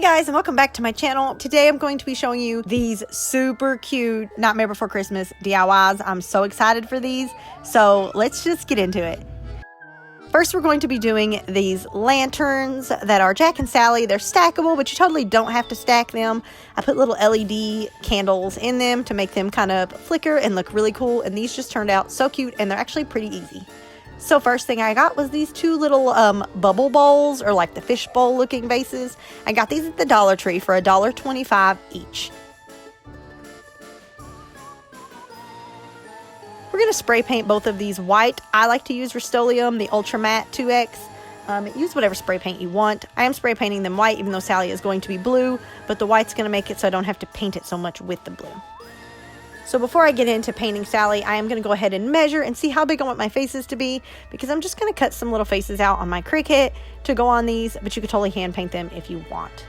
Guys, and welcome back to my channel. Today I'm going to be showing you these super cute Nightmare Before Christmas DIYs. I'm so excited for these, so let's just get into it. First, we're going to be doing these lanterns that are Jack and Sally. They're stackable, but you totally don't have to stack them. I put little LED candles in them to make them kind of flicker and look really cool, and these just turned out so cute, and they're actually pretty easy. So first thing I got was these two little bubble bowls, or like the fish bowl looking vases. I got these at the Dollar Tree for $1.25 each. We're going to spray paint both of these white. I like to use Rust-Oleum, the Ultra Matte 2X. Use whatever spray paint you want. I am spray painting them white, even though Sally is going to be blue, but the white's going to make it so I don't have to paint it so much with the blue. So before I get into painting Sally, I am going to go ahead and measure and see how big I want my faces to be, because I'm just going to cut some little faces out on my Cricut to go on these, but you could totally hand paint them if you want.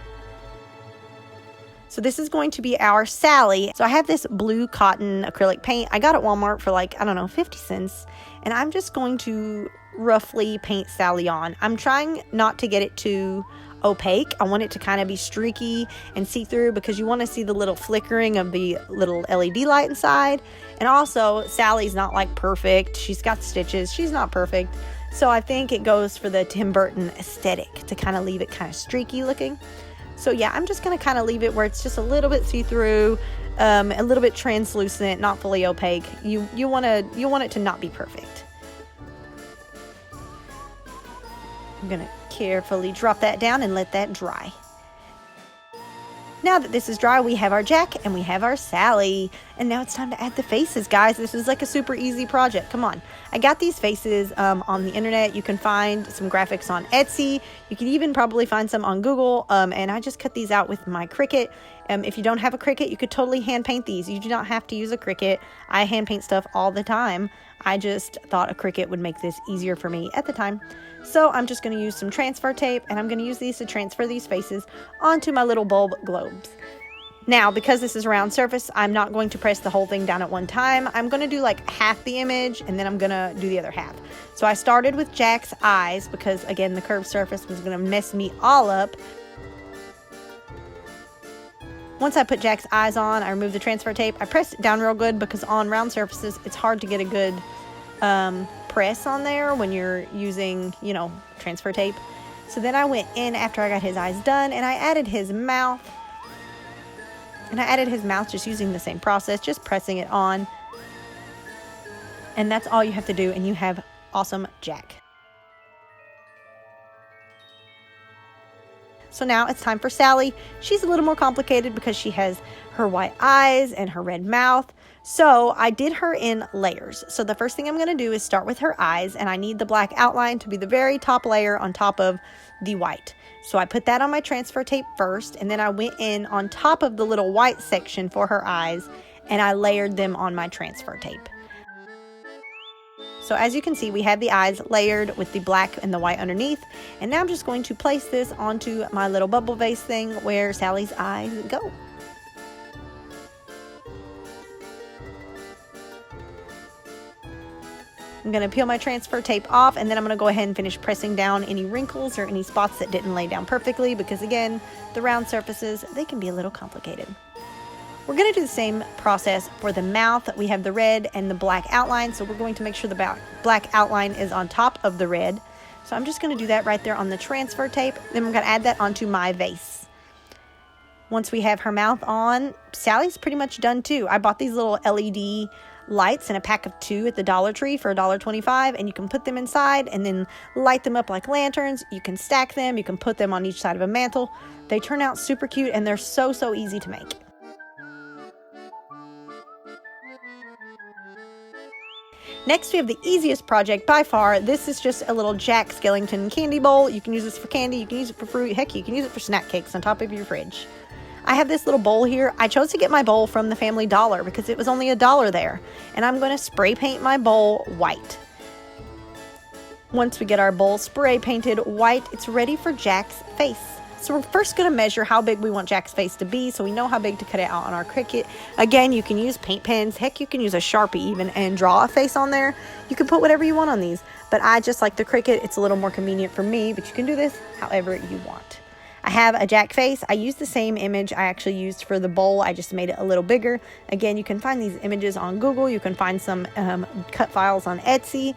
So this is going to be our Sally. So I have this blue cotton acrylic paint. I got at Walmart for like, I don't know, 50 cents. And I'm just going to roughly paint Sally on. I'm trying not to get it too opaque. I want it to kind of be streaky and see-through, because you want to see the little flickering of the little LED light inside. And also, Sally's not like perfect. She's got stitches. She's not perfect. So I think it goes for the Tim Burton aesthetic to kind of leave it kind of streaky looking. So yeah, I'm just going to kind of leave it where it's just a little bit see-through, a little bit translucent, not fully opaque. You want it to not be perfect. I'm going to carefully drop that down and let that dry. Now that this is dry, we have our Jack and we have our Sally. And now it's time to add the faces, guys. This is like a super easy project. Come on. I got these faces on the internet. You can find some graphics on Etsy. You can even probably find some on Google. And I just cut these out with my Cricut. If you don't have a Cricut, you could totally hand paint these. You do not have to use a Cricut. I hand paint stuff all the time. I just thought a Cricut would make this easier for me at the time. So I'm just going to use some transfer tape, and I'm going to use these to transfer these faces onto my little bulb globes. Now, because this is a round surface, I'm not going to press the whole thing down at one time. I'm going to do like half the image, and then I'm going to do the other half. So I started with Jack's eyes, because again, the curved surface was going to mess me all up. Once I put Jack's eyes on, I removed the transfer tape. I pressed it down real good, because on round surfaces, it's hard to get a good press on there when you're using, transfer tape. So then I went in after I got his eyes done, and I added his mouth. And I added his mouth just using the same process, just pressing it on. And that's all you have to do, and you have awesome Jack. So now it's time for Sally. She's a little more complicated because she has her white eyes and her red mouth. So I did her in layers. So the first thing I'm going to do is start with her eyes, and I need the black outline to be the very top layer on top of the white. So I put that on my transfer tape first, and then I went in on top of the little white section for her eyes, and I layered them on my transfer tape. So as you can see, we have the eyes layered with the black and the white underneath. And now I'm just going to place this onto my little bubble vase thing where Sally's eyes go. I'm going to peel my transfer tape off, and then I'm going to go ahead and finish pressing down any wrinkles or any spots that didn't lay down perfectly, because again, the round surfaces, they can be a little complicated. We're going to do the same process for the mouth. We have the red and the black outline, so we're going to make sure the black outline is on top of the red. So I'm just going to do that right there on the transfer tape. Then we're going to add that onto my vase. Once we have her mouth on, Sally's pretty much done too. I bought these little LED lights in a pack of 2 at the Dollar Tree for $1.25, and you can put them inside and then light them up like lanterns. You can stack them. You can put them on each side of a mantle. They turn out super cute, and they're so easy to make. Next, we have the easiest project by far. This is just a little Jack Skellington candy bowl. You can use this for candy. You can use it for fruit. Heck, you can use it for snack cakes on top of your fridge. I have this little bowl here. I chose to get my bowl from the Family Dollar because it was only $1 there. And I'm going to spray paint my bowl white. Once we get our bowl spray painted white, it's ready for Jack's face. So we're first going to measure how big we want Jack's face to be, so we know how big to cut it out on our Cricut. Again, you can use paint pens. Heck, you can use a Sharpie even and draw a face on there. You can put whatever you want on these, but I just like the Cricut. It's a little more convenient for me, but you can do this however you want. I have a jack face. I used the same image I actually used for the bowl. I just made it a little bigger. Again, you can find these images on Google. You can find some cut files on Etsy.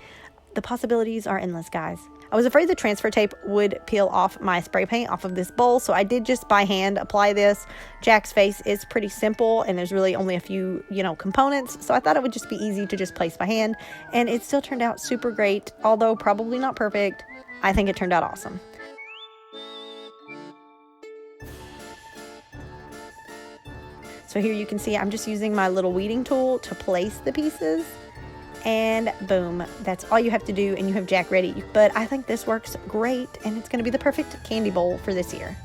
The possibilities are endless, guys. I was afraid the transfer tape would peel off my spray paint off of this bowl, so I did just by hand apply this. Jack's face is pretty simple, and there's really only a few, components, so I thought it would just be easy to just place by hand, and it still turned out super great, although probably not perfect. I think it turned out awesome. So here you can see I'm just using my little weeding tool to place the pieces. And boom, that's all you have to do, and you have Jack ready. But I think this works great, and it's going to be the perfect candy bowl for this year.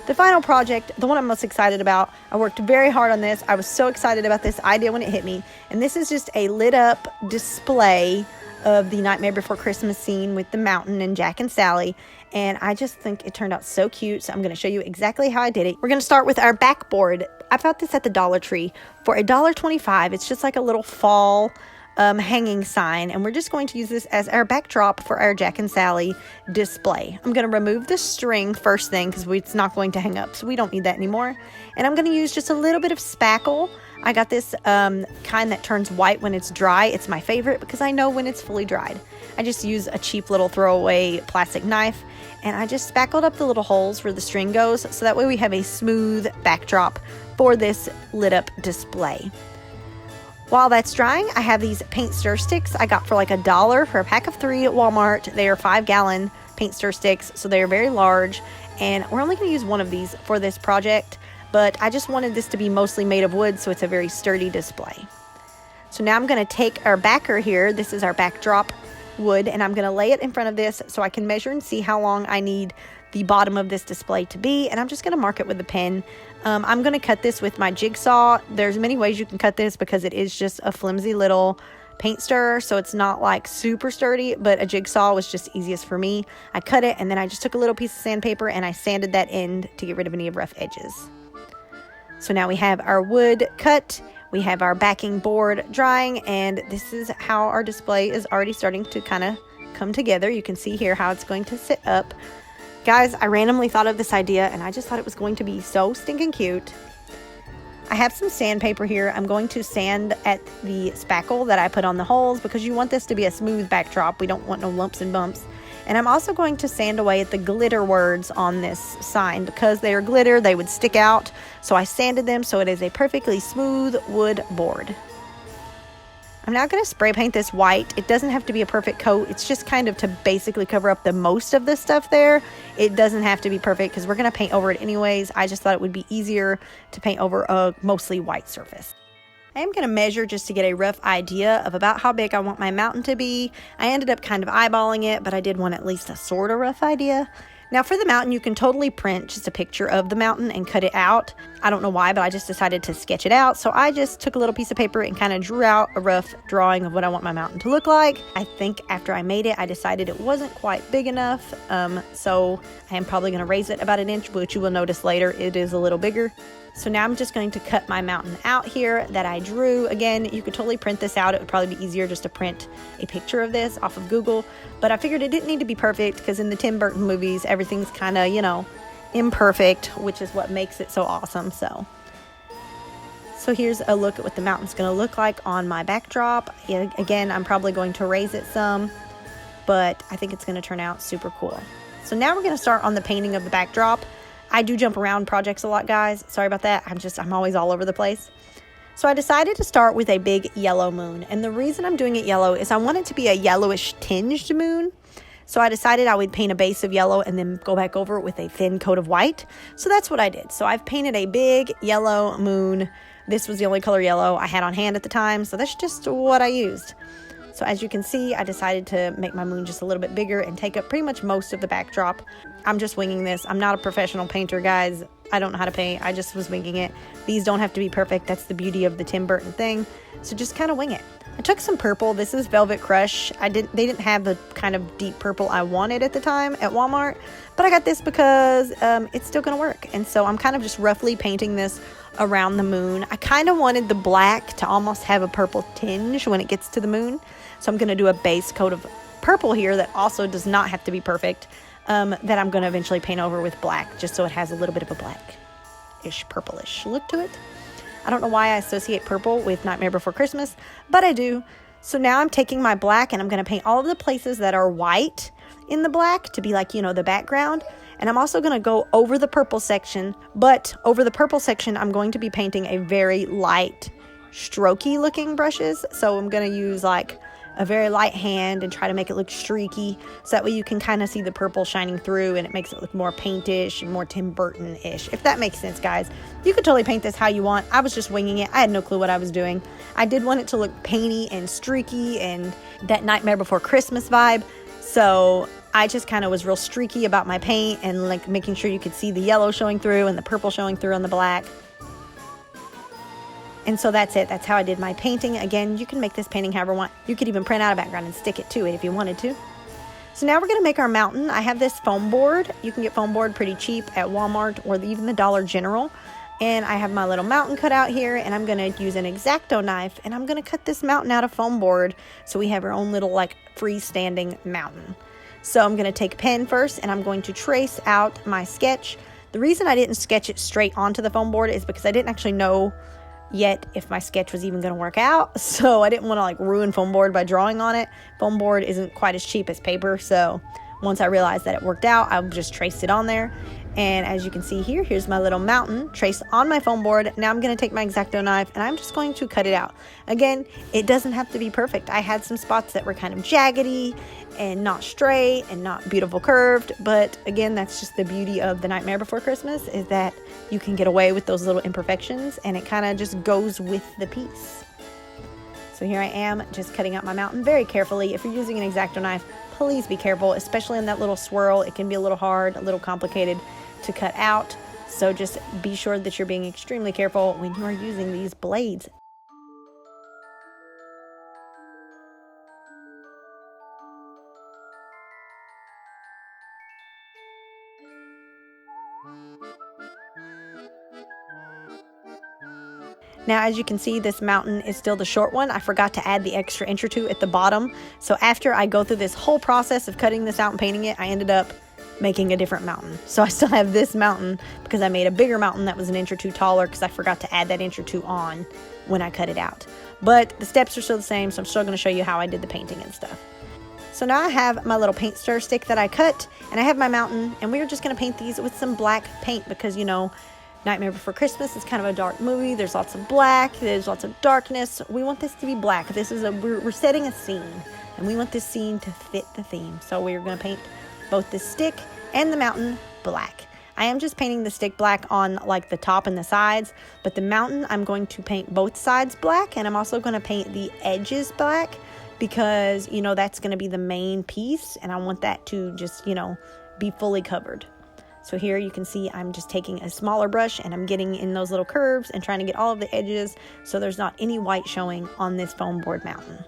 The final project, the one I'm most excited about, I worked very hard on this. I was so excited about this idea when it hit me. And this is just a lit up display of the Nightmare Before Christmas scene with the mountain and Jack and Sally. And I just think it turned out so cute. So I'm going to show you exactly how I did it. We're going to start with our backboard. I bought this at the Dollar Tree for $1.25. It's just like a little fall hanging sign. And we're just going to use this as our backdrop for our Jack and Sally display. I'm going to remove the string first thing because it's not going to hang up. So we don't need that anymore. And I'm going to use just a little bit of spackle. I got this kind that turns white when it's dry. It's my favorite because I know when it's fully dried. I just use a cheap little throwaway plastic knife, and I just spackled up the little holes where the string goes, so that way we have a smooth backdrop for this lit up display. While that's drying, I have these paint stir sticks I got for like $1 for a pack of 3 at Walmart. They are 5-gallon paint stir sticks, so they are very large, and we're only going to use one of these for this project, but I just wanted this to be mostly made of wood, so it's a very sturdy display. So now I'm going to take our backer here. This is our backdrop wood, and I'm going to lay it in front of this so I can measure and see how long I need the bottom of this display to be, and I'm just going to mark it with a pen. I'm going to cut this with my jigsaw. There's many ways you can cut this because it is just a flimsy little paint stirrer, so it's not like super sturdy, but a jigsaw was just easiest for me. I cut it, and then I just took a little piece of sandpaper and I sanded that end to get rid of any rough edges. So now we have our wood cut. We have our backing board drying, and this is how our display is already starting to kind of come together. You can see here how it's going to sit up. Guys, I randomly thought of this idea, and I just thought it was going to be so stinking cute. I have some sandpaper here. I'm going to sand at the spackle that I put on the holes because you want this to be a smooth backdrop. We don't want no lumps and bumps. And I'm also going to sand away at the glitter words on this sign. Because they are glitter, they would stick out. So I sanded them so it is a perfectly smooth wood board. I'm now going to spray paint this white. It doesn't have to be a perfect coat. It's just kind of to basically cover up the most of the stuff there. It doesn't have to be perfect because we're going to paint over it anyways. I just thought it would be easier to paint over a mostly white surface. I am going to measure just to get a rough idea of about how big I want my mountain to be. I ended up kind of eyeballing it, but I did want at least a sort of rough idea. Now for the mountain, you can totally print just a picture of the mountain and cut it out. I don't know why, but I just decided to sketch it out. So I just took a little piece of paper and kind of drew out a rough drawing of what I want my mountain to look like. I think after I made it, I decided it wasn't quite big enough. So I am probably going to raise it about 1 inch, which you will notice later it is a little bigger. So now I'm just going to cut my mountain out here that I drew. Again, you could totally print this out. It would probably be easier just to print a picture of this off of Google. But I figured it didn't need to be perfect because in the Tim Burton movies, everything's kind of, imperfect, which is what makes it so awesome. So here's a look at what the mountain's going to look like on my backdrop. Again, I'm probably going to raise it some, but I think it's going to turn out super cool. So now we're going to start on the painting of the backdrop. I do jump around projects a lot, guys. Sorry about that. I'm always all over the place. So I decided to start with a big yellow moon. And the reason I'm doing it yellow is I want it to be a yellowish tinged moon. So I decided I would paint a base of yellow and then go back over it with a thin coat of white. So that's what I did. So I've painted a big yellow moon. This was the only color yellow I had on hand at the time. So that's just what I used. So as you can see, I decided to make my moon just a little bit bigger and take up pretty much most of the backdrop. I'm just winging this. I'm not a professional painter, guys. I don't know how to paint. I just was winging it. These don't have to be perfect. That's the beauty of the Tim Burton thing. So just kind of wing it. I took some purple. This is Velvet Crush. They didn't have the kind of deep purple I wanted at the time at Walmart, but I got this because it's still going to work. And so I'm kind of just roughly painting this around the moon. I kind of wanted the black to almost have a purple tinge when it gets to the moon. So I'm going to do a base coat of purple here that also does not have to be perfect, that I'm going to eventually paint over with black, just so it has a little bit of a blackish, purplish look to it. I don't know why I associate purple with Nightmare Before Christmas, but I do. So now I'm taking my black and I'm going to paint all of the places that are white in the black to be like, you know, the background. And I'm also going to go over the purple section, but over the purple section, I'm going to be painting a very light, strokey looking brushes. So I'm going to use like a very light hand and try to make it look streaky, so that way you can kind of see the purple shining through and it makes it look more paintish and more Tim Burton-ish, if that makes sense, guys. You could totally paint this how you want. I was just winging it. I had no clue what I was doing. I did want it to look painty and streaky and that Nightmare Before Christmas vibe, so I just kind of was real streaky about my paint and like making sure you could see the yellow showing through and the purple showing through on the black. And so that's it. That's how I did my painting. Again, you can make this painting however you want. You could even print out a background and stick it to it if you wanted to. So now we're going to make our mountain. I have this foam board. You can get foam board pretty cheap at Walmart or even the Dollar General. And I have my little mountain cut out here, and I'm going to use an X-Acto knife, and I'm going to cut this mountain out of foam board so we have our own little like freestanding mountain. So I'm going to take a pen first, and I'm going to trace out my sketch. The reason I didn't sketch it straight onto the foam board is because I didn't actually know yet if my sketch was even going to work out, so I didn't want to like ruin foam board by drawing on it. Foam board isn't quite as cheap as paper, so once I realized that it worked out, I just traced it on there. And as you can see here, here's my little mountain traced on my foam board. Now I'm going to take my X-Acto knife and I'm just going to cut it out. Again, it doesn't have to be perfect. I had some spots that were kind of jaggedy and not straight and not beautiful curved, but again, that's just the beauty of the Nightmare Before Christmas, is that you can get away with those little imperfections and it kind of just goes with the piece. So here I am just cutting out my mountain very carefully. If you're using an X-Acto knife, please be careful, especially in that little swirl. It can be a little hard, a little complicated to cut out. So just be sure that you're being extremely careful when you are using these blades. Now, as you can see, this mountain is still the short one. I forgot to add the extra inch or two at the bottom. So after I go through this whole process of cutting this out and painting it, I ended up making a different mountain. So I still have this mountain because I made a bigger mountain that was an inch or two taller because I forgot to add that inch or two on when I cut it out. But the steps are still the same, so I'm still going to show you how I did the painting and stuff. So now I have my little paint stir stick that I cut, and I have my mountain, and we're just going to paint these with some black paint because, you know, Nightmare Before Christmas is kind of a dark movie. There's lots of black, there's lots of darkness. We want this to be black. This is we're setting a scene, and we want this scene to fit the theme. So we're going to paint both the stick and the mountain black. I am just painting the stick black on like the top and the sides, but the mountain I'm going to paint both sides black, and I'm also going to paint the edges black because, you know, that's going to be the main piece, and I want that to just, you know, be fully covered. So here you can see I'm just taking a smaller brush and I'm getting in those little curves and trying to get all of the edges so there's not any white showing on this foam board mountain.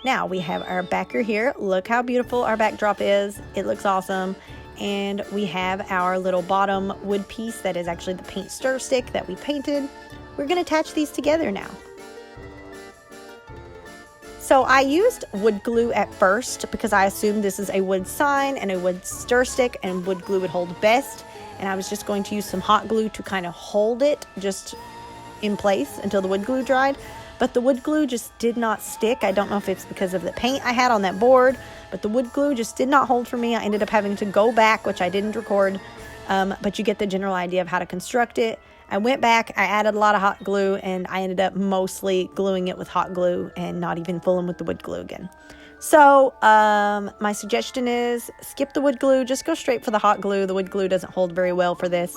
Now we have our backer here. Look how beautiful our backdrop is. It looks awesome. And we have our little bottom wood piece that is actually the paint stir stick that we painted. We're going to attach these together now. So I used wood glue at first because I assumed this is a wood sign and a wood stir stick and wood glue would hold best. And I was just going to use some hot glue to kind of hold it just in place until the wood glue dried. But the wood glue just did not stick. I don't know if it's because of the paint I had on that board, but the wood glue just did not hold for me. I ended up having to go back, which I didn't record, but you get the general idea of how to construct it. I went back, I added a lot of hot glue, and I ended up mostly gluing it with hot glue and not even fooling with the wood glue again. So my suggestion is skip the wood glue, just go straight for the hot glue. The wood glue doesn't hold very well for this.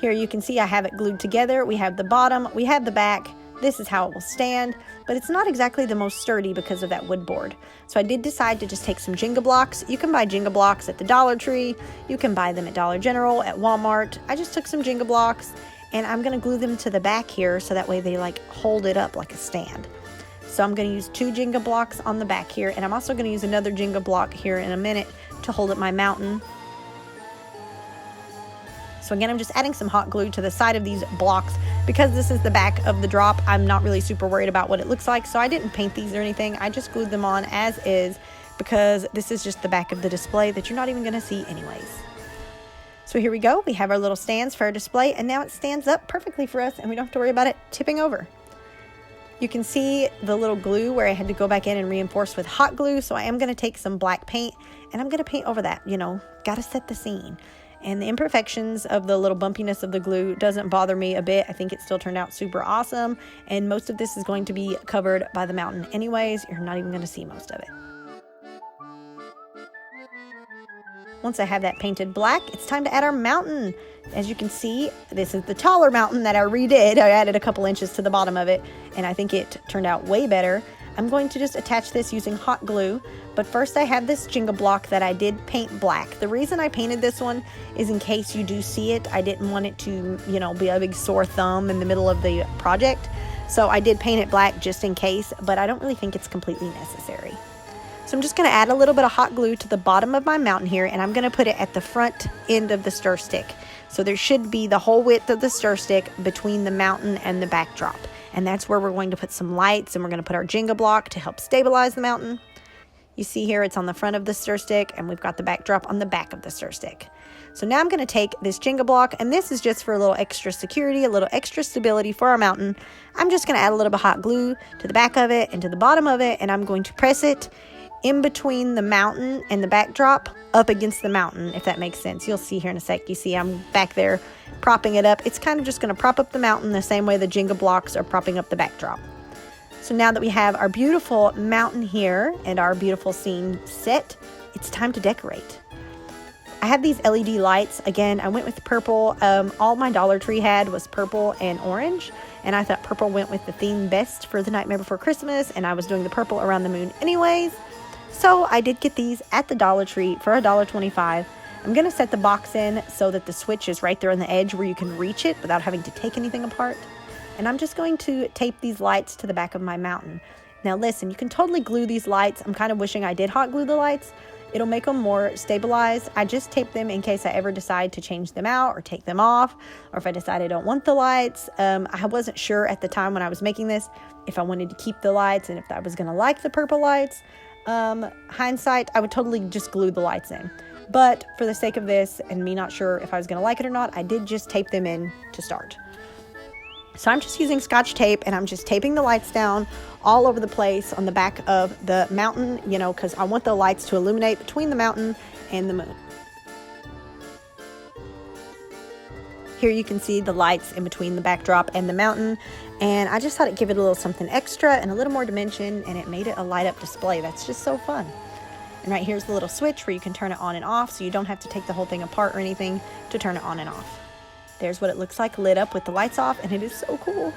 Here you can see I have it glued together. We have the bottom, we have the back. This is how it will stand, but it's not exactly the most sturdy because of that wood board. So I did decide to just take some Jenga blocks. You can buy Jenga blocks at the Dollar Tree. You can buy them at Dollar General, at Walmart. I just took some Jenga blocks and I'm gonna glue them to the back here so that way they like hold it up like a stand. So I'm gonna use 2 Jenga blocks on the back here, and I'm also gonna use another Jenga block here in a minute to hold up my mountain. So again, I'm just adding some hot glue to the side of these blocks. Because this is the back of the drop, I'm not really super worried about what it looks like, so I didn't paint these or anything. I just glued them on as is, because this is just the back of the display that you're not even going to see anyways. So here we go. We have our little stands for our display, and now it stands up perfectly for us, and we don't have to worry about it tipping over. You can see the little glue where I had to go back in and reinforce with hot glue, so I am going to take some black paint, and I'm going to paint over that, got to set the scene. And the imperfections of the little bumpiness of the glue doesn't bother me a bit. I think it still turned out super awesome. And most of this is going to be covered by the mountain anyways. You're not even going to see most of it. Once I have that painted black, it's time to add our mountain. As you can see, this is the taller mountain that I redid. I added a couple inches to the bottom of it, and I think it turned out way better. I'm going to just attach this using hot glue, but first I have this Jenga block that I did paint black. The reason I painted this one is in case you do see it. I didn't want it to, be a big sore thumb in the middle of the project. So I did paint it black just in case, but I don't really think it's completely necessary. So I'm just going to add a little bit of hot glue to the bottom of my mountain here, and I'm going to put it at the front end of the stir stick. So there should be the whole width of the stir stick between the mountain and the backdrop. And that's where we're going to put some lights, and we're going to put our Jenga block to help stabilize the mountain. You see here it's on the front of the stir stick, and we've got the backdrop on the back of the stir stick. So now I'm going to take this Jenga block, and this is just for a little extra security, a little extra stability for our mountain. I'm just going to add a little bit of hot glue to the back of it and to the bottom of it, and I'm going to press it in between the mountain and the backdrop up against the mountain, if that makes sense. You'll see here in a sec. You see I'm back there propping it up. It's kind of just going to prop up the mountain the same way the Jenga blocks are propping up the backdrop. So now that we have our beautiful mountain here and our beautiful scene set, it's time to decorate. I have these LED lights. Again, I went with purple. All my Dollar Tree had was purple and orange, and I thought purple went with the theme best for the Nightmare Before Christmas, and I was doing the purple around the moon anyways. So I did get these at the Dollar Tree for $1.25. I'm going to set the box in so that the switch is right there on the edge where you can reach it without having to take anything apart. And I'm just going to tape these lights to the back of my mountain. Now listen, you can totally glue these lights. I'm kind of wishing I did hot glue the lights. It'll make them more stabilized. I just tape them in case I ever decide to change them out or take them off, or if I decide I don't want the lights. I wasn't sure at the time when I was making this if I wanted to keep the lights and if I was going to like the purple lights. Hindsight, I would totally just glue the lights in. But for the sake of this and me not sure if I was going to like it or not, I did just tape them in to start. So I'm just using Scotch tape, and I'm just taping the lights down all over the place on the back of the mountain, because I want the lights to illuminate between the mountain and the moon. Here you can see the lights in between the backdrop and the mountain, and I just thought it'd give it a little something extra and a little more dimension, and it made it a light up display. That's just so fun. And right here's the little switch where you can turn it on and off, so you don't have to take the whole thing apart or anything to turn it on and off. There's what it looks like lit up with the lights off, and it is so cool.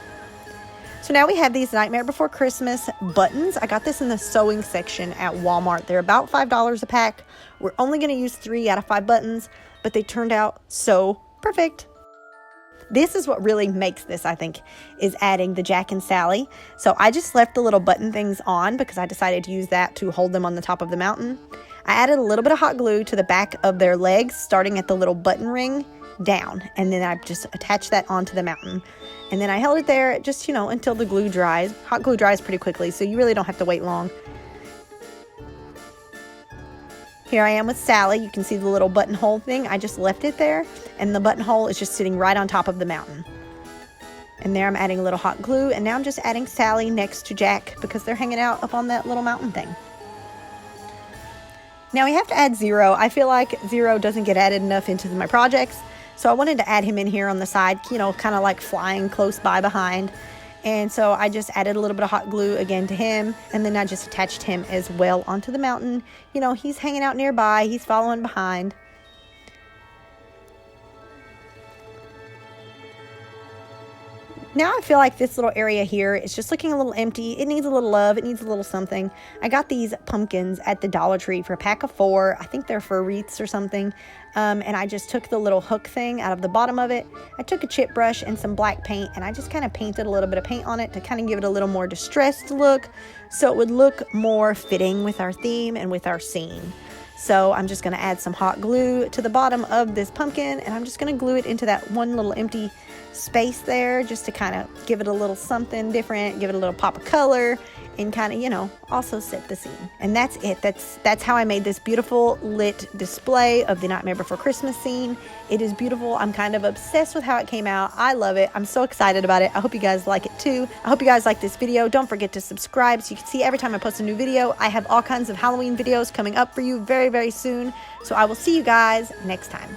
So now we have these Nightmare Before Christmas buttons. I got this in the sewing section at Walmart. They're about $5 a pack. We're only going to use 3 out of 5 buttons, but they turned out so perfect. This is what really makes this, I think, is adding the Jack and Sally. So I just left the little button things on because I decided to use that to hold them on the top of the mountain. I added a little bit of hot glue to the back of their legs, starting at the little button ring down, and then I just attached that onto the mountain, and then I held it there just until the glue dries. Hot glue dries pretty quickly, so you really don't have to wait long. Here I am with Sally. You can see the little buttonhole thing. I just left it there, and the buttonhole is just sitting right on top of the mountain. And there I'm adding a little hot glue, and now I'm just adding Sally next to Jack because they're hanging out up on that little mountain thing. Now we have to add Zero. I feel like Zero doesn't get added enough into my projects, so I wanted to add him in here on the side, kind of like flying close by behind. And so I just added a little bit of hot glue again to him, and then I just attached him as well onto the mountain. He's hanging out nearby, he's following behind. Now I feel like this little area here is just looking a little empty. It needs a little love. It needs a little something. I got these pumpkins at the Dollar Tree for a pack of 4. I think they're for wreaths or something. And I just took the little hook thing out of the bottom of it. I took a chip brush and some black paint, and I just kind of painted a little bit of paint on it to kind of give it a little more distressed look, so it would look more fitting with our theme and with our scene. So I'm just going to add some hot glue to the bottom of this pumpkin, and I'm just going to glue it into that one little empty space there, just to kind of give it a little something different, give it a little pop of color, and kind of, you know, also set the scene. And that's it. That's how I made this beautiful lit display of the Nightmare Before Christmas scene. It is beautiful. I'm kind of obsessed with how it came out. I love it. I'm so excited about it. I hope you guys like it too. I hope you guys like this video. Don't forget to subscribe so you can see every time I post a new video. I have all kinds of Halloween videos coming up for you very, very soon. So I will see you guys next time.